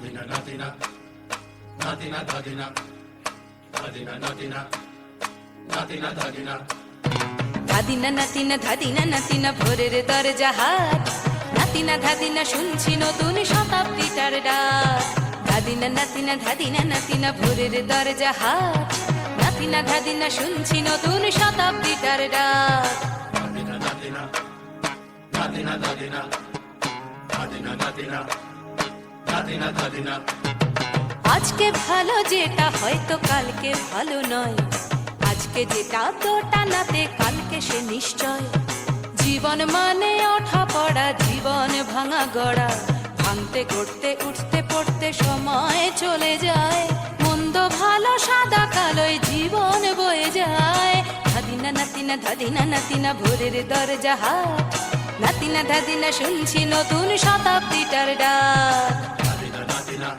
Nadina, Nadina, Nadina, Nadina, Nadina, Nadina, Nadina, Nadina. ধাদিনা নাতিনা ধাদিনা নাতিনা ভোরের দরজা হাট, নাতিনা ধাদিনা শুনছি নতুন শতাব্দীটার ডাক। ধাদিনা নাতিনা ধাদিনা নাতিনা ভোরের দরজা হাট, নাতিনা ধাদিনা শুনছি নতুন শতাব্দীটার ডাক। Nadina, Nadina, Nadina, Nadina, Nadina, Nadina, Nadina, Nadina. আজকে ভালো যেটা হয়তো কালকে ভালো নয়, আজকে যেটা তোটা নাতে কালকে সে নিশ্চয়। জীবন মানে ওঠা পড়া, জীবন ভাঙা গড়া, ভাঙতে গড়তে উঠতে পড়তে সময় চলে যায়। মন্দ ভালো সাদা কালোয় জীবন বয়ে যায়। ধাদিনা নাতিনা ধাদিনা নাতিনা ভোরের দরজা হাট, নাতিনা ধাদিনা শুনছি নতুন শতাব্দীটার ডাক। Nadina, Nadina,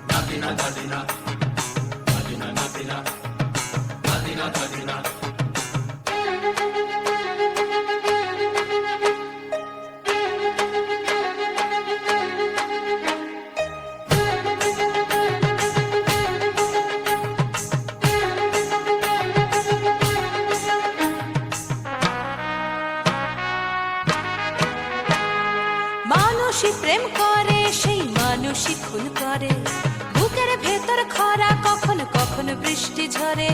Nadina, Nadina, Nadina, Nadina, Nadina, Nadina. মানুষই প্রেম করে সেই মানুষই খুন করে, বুকের ভেতর খরা কখনো কখনো বৃষ্টি ঝরে।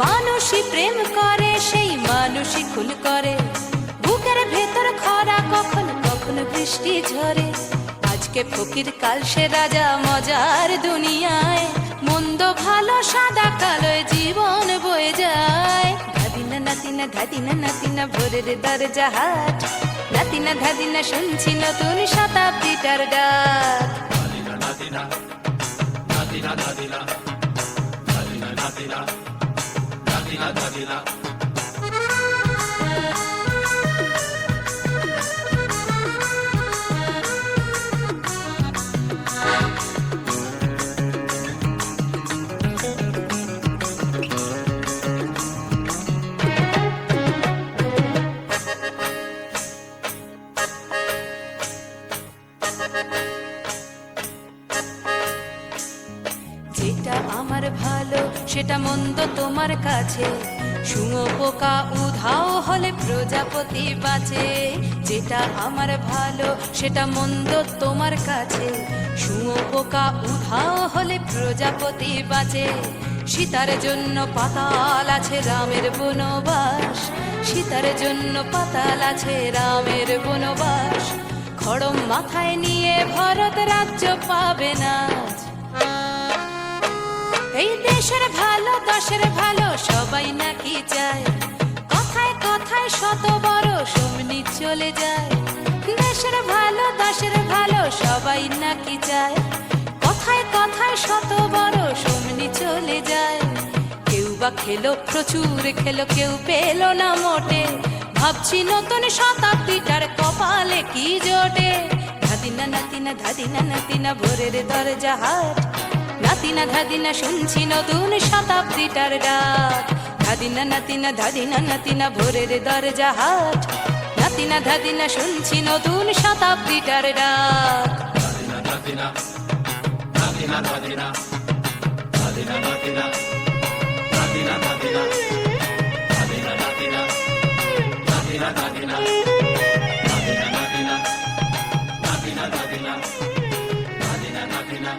মানুষই প্রেম করে সেই মানুষই খুন করে, বুকের ভেতর খরা কখনো কখনো বৃষ্টি ঝরে। আজকে ফকির কাল সে রাজা মজার দুনিয়ায়, মন্দ ভালো সাদা কালোয় জীবন বয়ে যায়। ধাদিনা নাতিনা ধাদিনা নাতিনা ভোরের দরজা হাট, নাতিনা ধাদিনা শুনছি নতুন শতাব্দীটার ডাক। Nadina, Nadina, Nadina, Nadina, Nadina, Nadina, Nadina, Nadina. যেটা আমার ভালো সেটা মন্দ তোমার কাছে, শুঁয়ো পোকা উধাও হলে প্রজাপতি বাঁচে। যেটা আমার ভালো সেটা মন্দ তোমার কাছে, শুঁয়ো পোকা উধাও হলে প্রজাপতি বাঁচে। সীতার জন্য পাতাল আছে রামের বনবাস, সীতার জন্য পাতাল আছে রামের বনবাস। খড়ম মাথায় নিয়ে ভরত রাজ্য পাবে না। এই দেশের ভালো দশের ভালো সবাই নাকি চায়, কথায় কথায় শত বড় সমনি চলে যায়। দেশের ভালো দশের ভালো সবাই নাকি চায়, কথায় কথায় শত বড় সমনি চলে যায়। কেউ বা খেলো প্রচুর খেলো, কেউ পেলো না মোটে, ভাবছি নতুন শতাব্দীটার কপালে কি জোটে। ধাদিনা নাতিনা ধাদিনা নাতিনা ভোরের দরজা হাট, নাতিনা ধাদিনা শুনছি নতুন শতাব্দীটার ডাক। ধাদিনা নাতিনা ধাদিনা নাতিনা ভোরের দরজা হাট, নাতিনা ধাদিনা শুনছি নতুন শতাব্দীটার ডাক। Nadina, Nadina, Nadina, Nadina, Nadina, Nadina, Nadina, Nadina, Nadina, Nadina, Nadina, Nadina, Nadina, Nadina, Nadina, Nadina, Nadina, Nadina, Nadina.